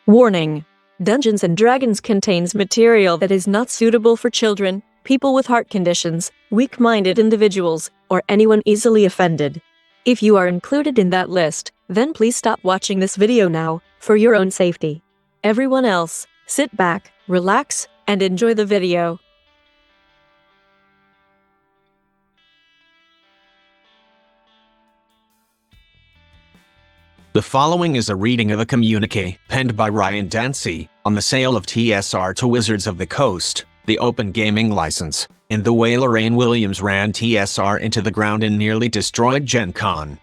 Warning: Dungeons & Dragons contains material that is not suitable for children, people with heart conditions, weak-minded individuals, or anyone easily offended. If you are included in that list, then please stop watching this video now, for your own safety. Everyone else, sit back, relax, and enjoy the video. The following is a reading of a communique penned by Dancey on the sale of TSR to Wizards of the Coast, the open gaming license, and the way Lorraine Williams ran TSR into the ground and nearly destroyed Gen Con.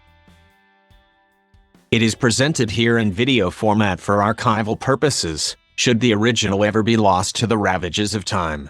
It is presented here in video format for archival purposes, should the original ever be lost to the ravages of time.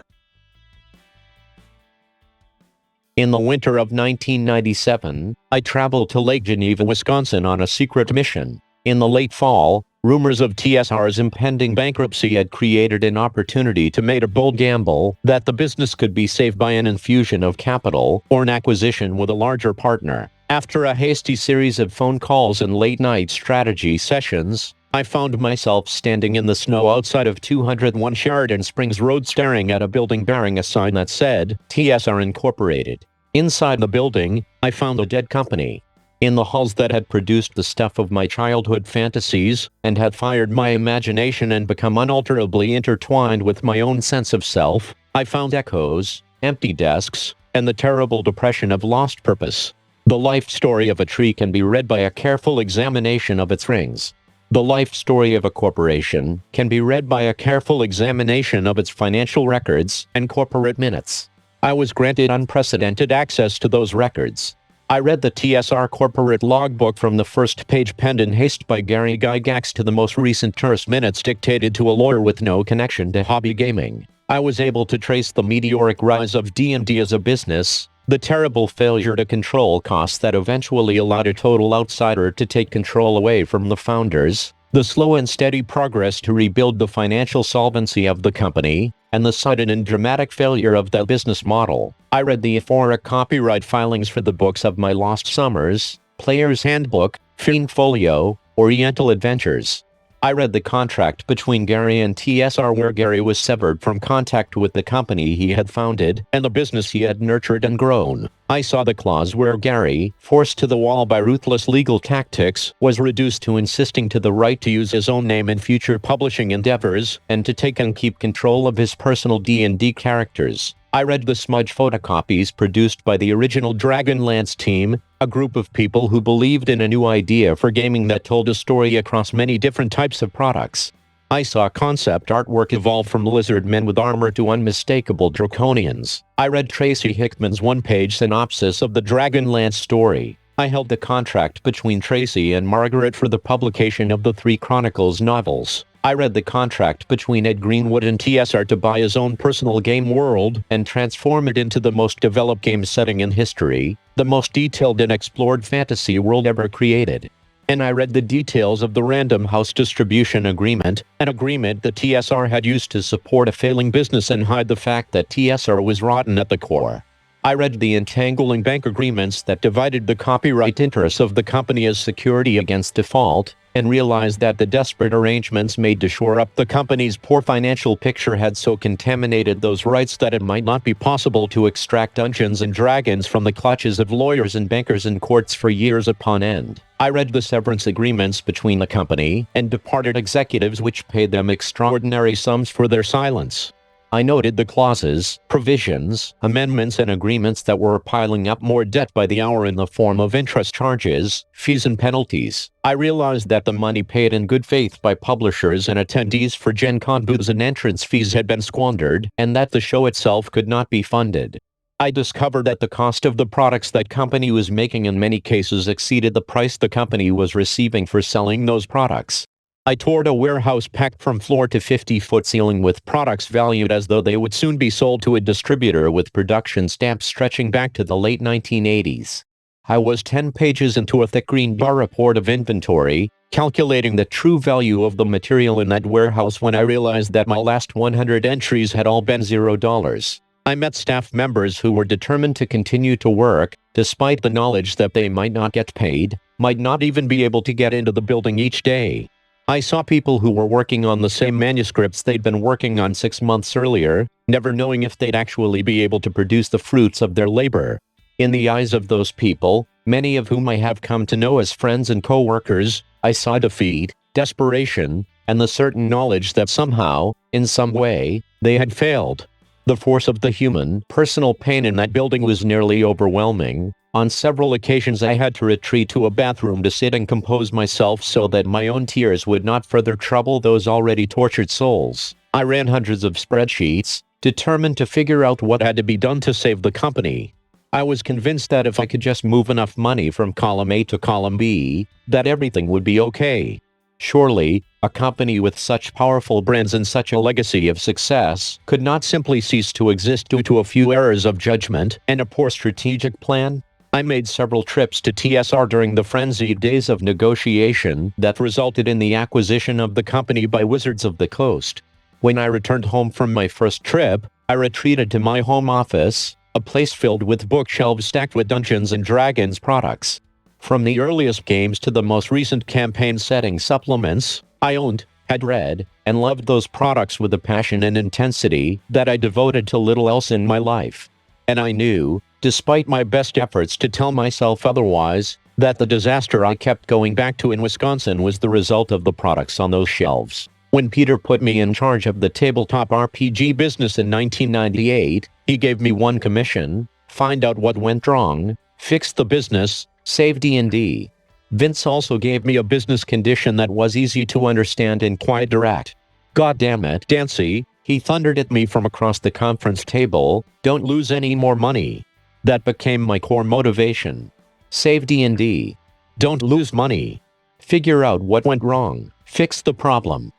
In the winter of 1997, I traveled to Lake Geneva, Wisconsin on a secret mission. In the late fall, rumors of TSR's impending bankruptcy had created an opportunity to make a bold gamble that the business could be saved by an infusion of capital or an acquisition with a larger partner. After a hasty series of phone calls and late-night strategy sessions, I found myself standing in the snow outside of 201 Sheridan Springs Road staring at a building bearing a sign that said, TSR Incorporated. Inside the building, I found a dead company. In the halls that had produced the stuff of my childhood fantasies, and had fired my imagination and become unalterably intertwined with my own sense of self, I found echoes, empty desks, and the terrible depression of lost purpose. The life story of a tree can be read by a careful examination of its rings. The life story of a corporation can be read by a careful examination of its financial records and corporate minutes. I was granted unprecedented access to those records. I read the TSR corporate logbook from the first page penned in haste by Gary Gygax to the most recent terse minutes dictated to a lawyer with no connection to hobby gaming. I was able to trace the meteoric rise of D&D as a business, the terrible failure to control costs that eventually allowed a total outsider to take control away from the founders, the slow and steady progress to rebuild the financial solvency of the company, and the sudden and dramatic failure of that business model. I read the euphoric copyright filings for the books of My Lost Summers, Player's Handbook, Fiend Folio, Oriental Adventures. I read the contract between Gary and TSR where Gary was severed from contact with the company he had founded and the business he had nurtured and grown. I saw the clause where Gary, forced to the wall by ruthless legal tactics, was reduced to insisting to the right to use his own name in future publishing endeavors and to take and keep control of his personal D&D characters. I read the smudge photocopies produced by the original Dragonlance team, a group of people who believed in a new idea for gaming that told a story across many different types of products. I saw concept artwork evolve from lizard men with armor to unmistakable draconians. I read Tracy Hickman's one-page synopsis of the Dragonlance story. I held the contract between Tracy and Margaret for the publication of the 3 Chronicles novels. I read the contract between Ed Greenwood and TSR to buy his own personal game world and transform it into the most developed game setting in history, the most detailed and explored fantasy world ever created. And I read the details of the Random House distribution agreement, an agreement that TSR had used to support a failing business and hide the fact that TSR was rotten at the core. I read the entangling bank agreements that divided the copyright interests of the company as security against default, and realized that the desperate arrangements made to shore up the company's poor financial picture had so contaminated those rights that it might not be possible to extract Dungeons & Dragons from the clutches of lawyers and bankers in courts for years upon end. I read the severance agreements between the company and departed executives which paid them extraordinary sums for their silence. I noted the clauses, provisions, amendments and agreements that were piling up more debt by the hour in the form of interest charges, fees and penalties. I realized that the money paid in good faith by publishers and attendees for Gen Con booths and entrance fees had been squandered, and that the show itself could not be funded. I discovered that the cost of the products that company was making in many cases exceeded the price the company was receiving for selling those products. I toured a warehouse packed from floor to 50-foot ceiling with products valued as though they would soon be sold to a distributor with production stamps stretching back to the late 1980s. I was 10 pages into a thick green bar report of inventory, calculating the true value of the material in that warehouse when I realized that my last 100 entries had all been $0. I met staff members who were determined to continue to work, despite the knowledge that they might not get paid, might not even be able to get into the building each day. I saw people who were working on the same manuscripts they'd been working on 6 months earlier, never knowing if they'd actually be able to produce the fruits of their labor. In the eyes of those people, many of whom I have come to know as friends and co-workers, I saw defeat, desperation, and the certain knowledge that somehow, in some way, they had failed. The force of the human, personal pain in that building was nearly overwhelming. On several occasions I had to retreat to a bathroom to sit and compose myself so that my own tears would not further trouble those already tortured souls. I ran hundreds of spreadsheets, determined to figure out what had to be done to save the company. I was convinced that if I could just move enough money from column A to column B, that everything would be okay. Surely, a company with such powerful brands and such a legacy of success could not simply cease to exist due to a few errors of judgment and a poor strategic plan. I made several trips to TSR during the frenzied days of negotiation that resulted in the acquisition of the company by Wizards of the Coast. When I returned home from my first trip, I retreated to my home office, a place filled with bookshelves stacked with Dungeons & Dragons products. From the earliest games to the most recent campaign-setting supplements, I owned, had read, and loved those products with a passion and intensity that I devoted to little else in my life. And I knew, despite my best efforts to tell myself otherwise, that the disaster I kept going back to in Wisconsin was the result of the products on those shelves. When Peter put me in charge of the tabletop RPG business in 1998, he gave me one commission: find out what went wrong, fix the business, save D&D. Vince also gave me a business condition that was easy to understand and quite direct. God damn it, Dancey, he thundered at me from across the conference table, don't lose any more money. That became my core motivation. Save D&D. Don't lose money. Figure out what went wrong, fix the problem.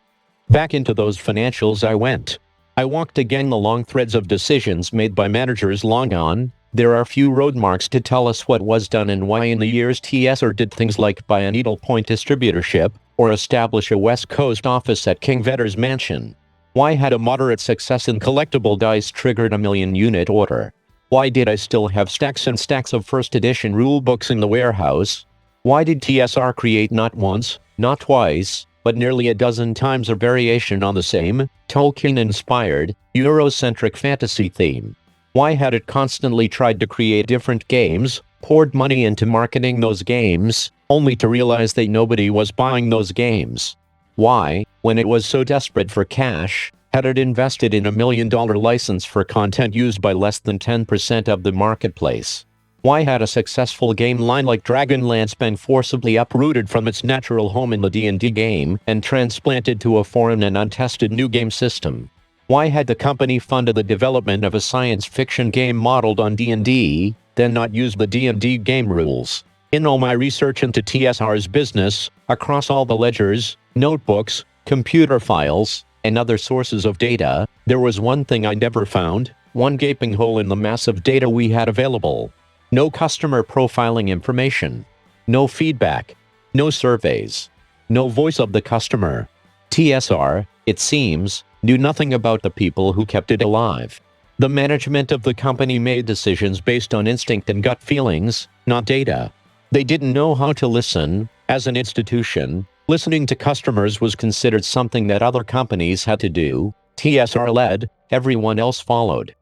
Back into those financials I went. I walked again the long threads of decisions made by managers long gone. There are few roadmarks to tell us what was done and why in the years TSR did things like buy a needlepoint distributorship, or establish a West Coast office at King Vetter's mansion. Why had a moderate success in collectible dice triggered a 1,000,000-unit order? Why did I still have stacks and stacks of first edition rulebooks in the warehouse? Why did TSR create not once, not twice, but nearly a dozen times a variation on the same, Tolkien-inspired, Eurocentric fantasy theme? Why had it constantly tried to create different games, poured money into marketing those games, only to realize that nobody was buying those games? Why, when it was so desperate for cash, had it invested in a $1 million license for content used by less than 10% of the marketplace? Why had a successful game line like Dragonlance been forcibly uprooted from its natural home in the D&D game and transplanted to a foreign and untested new game system? Why had the company funded the development of a science fiction game modeled on D&D, then not used the D&D game rules? In all my research into TSR's business, across all the ledgers, notebooks, computer files, and other sources of data, there was one thing I never found, one gaping hole in the massive data we had available. No customer profiling information. No feedback. No surveys. No voice of the customer. TSR, it seems, knew nothing about the people who kept it alive. The management of the company made decisions based on instinct and gut feelings, not data. They didn't know how to listen. As an institution, listening to customers was considered something that other companies had to do. TSR led, everyone else followed.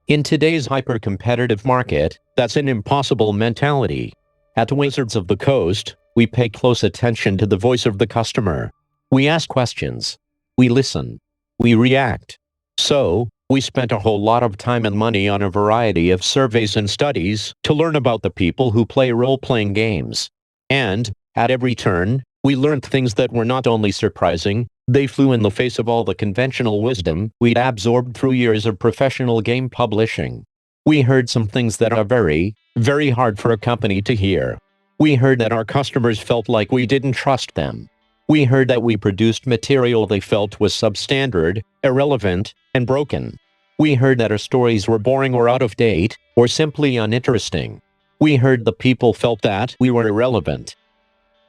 In today's hyper-competitive market, that's an impossible mentality. At Wizards of the Coast, we pay close attention to the voice of the customer. We ask questions. We listen. We react. So, we spent a whole lot of time and money on a variety of surveys and studies to learn about the people who play role-playing games. And, at every turn, we learned things that were not only surprising, they flew in the face of all the conventional wisdom we'd absorbed through years of professional game publishing. We heard some things that are very, very hard for a company to hear. We heard that our customers felt like we didn't trust them. We heard that we produced material they felt was substandard, irrelevant, and broken. We heard that our stories were boring or out of date, or simply uninteresting. We heard the people felt that we were irrelevant.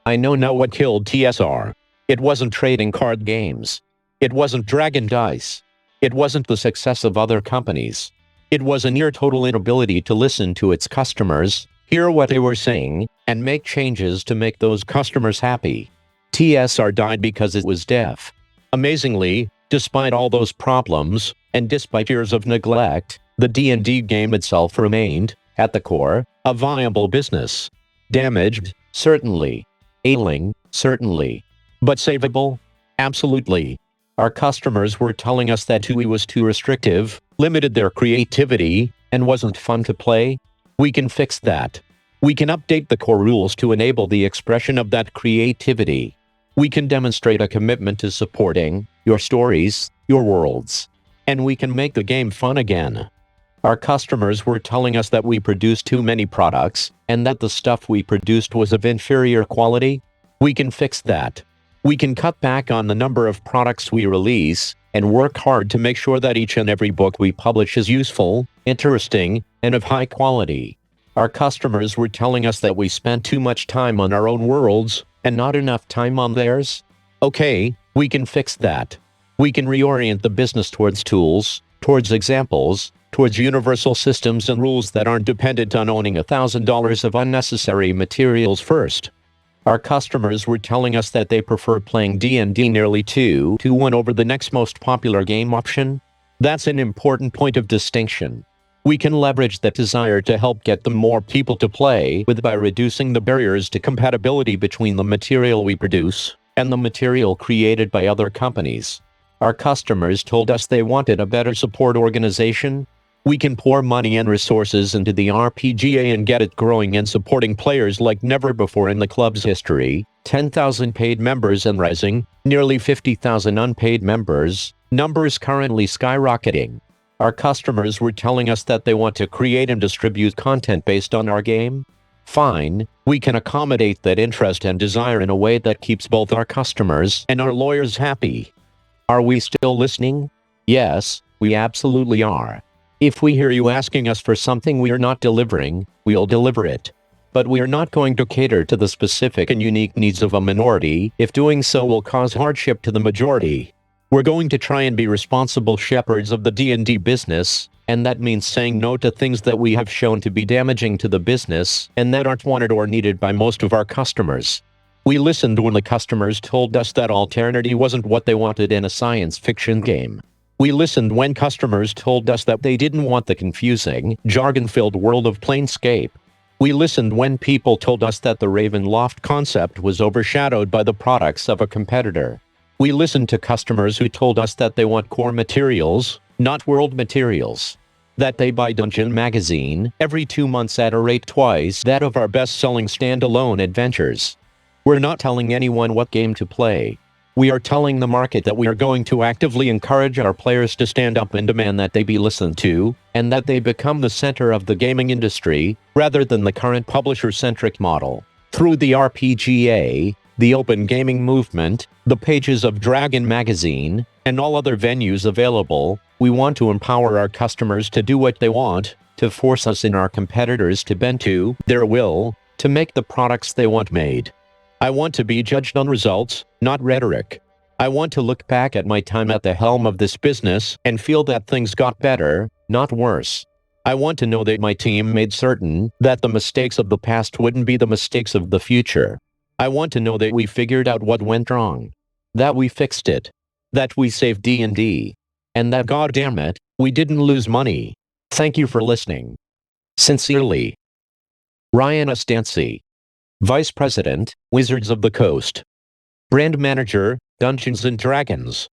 I know now what killed TSR. It wasn't trading card games. It wasn't Dragon Dice. It wasn't the success of other companies. It was a near total inability to listen to its customers, hear what they were saying, and make changes to make those customers happy. TSR died because it was deaf. Amazingly, despite all those problems, and despite years of neglect, the D&D game itself remained, at the core, a viable business. Damaged? Certainly. Ailing? Certainly. But savable? Absolutely. Our customers were telling us that TUI was too restrictive, limited their creativity, and wasn't fun to play. We can fix that. We can update the core rules to enable the expression of that creativity. We can demonstrate a commitment to supporting your stories, your worlds. And we can make the game fun again. Our customers were telling us that we produced too many products, and that the stuff we produced was of inferior quality. We can fix that. We can cut back on the number of products we release, and work hard to make sure that each and every book we publish is useful, interesting, and of high quality. Our customers were telling us that we spent too much time on our own worlds, and not enough time on theirs. Okay, we can fix that. We can reorient the business towards tools, towards examples, towards universal systems and rules that aren't dependent on owning $1,000 of unnecessary materials first. Our customers were telling us that they prefer playing D&D nearly 2-to-1 over the next most popular game option. That's an important point of distinction. We can leverage that desire to help get them more people to play with by reducing the barriers to compatibility between the material we produce and the material created by other companies. Our customers told us they wanted a better support organization. We can pour money and resources into the RPGA and get it growing and supporting players like never before in the club's history. 10,000 paid members and rising, nearly 50,000 unpaid members, numbers currently skyrocketing. Our customers were telling us that they want to create and distribute content based on our game. Fine, we can accommodate that interest and desire in a way that keeps both our customers and our lawyers happy. Are we still listening? Yes, we absolutely are. If we hear you asking us for something we are not delivering, we'll deliver it. But we are not going to cater to the specific and unique needs of a minority if doing so will cause hardship to the majority. We're going to try and be responsible shepherds of the D&D business, and that means saying no to things that we have shown to be damaging to the business and that aren't wanted or needed by most of our customers. We listened when the customers told us that alternity wasn't what they wanted in a science fiction game. We listened when customers told us that they didn't want the confusing, jargon-filled world of Planescape. We listened when people told us that the Ravenloft concept was overshadowed by the products of a competitor. We listened to customers who told us that they want core materials, not world materials. That they buy Dungeon magazine every 2 months at a rate twice that of our best-selling standalone adventures. We're not telling anyone what game to play. We are telling the market that we are going to actively encourage our players to stand up and demand that they be listened to, and that they become the center of the gaming industry, rather than the current publisher-centric model. Through the RPGA, the open gaming movement, the pages of Dragon magazine, and all other venues available, we want to empower our customers to do what they want, to force us and our competitors to bend to their will, to make the products they want made. I want to be judged on results, not rhetoric. I want to look back at my time at the helm of this business and feel that things got better, not worse. I want to know that my team made certain that the mistakes of the past wouldn't be the mistakes of the future. I want to know that we figured out what went wrong, that we fixed it, that we saved D&D, and that goddammit, we didn't lose money. Thank you for listening. Sincerely, Ryan S. Dancey, Vice President, Wizards of the Coast. Brand Manager, Dungeons & Dragons.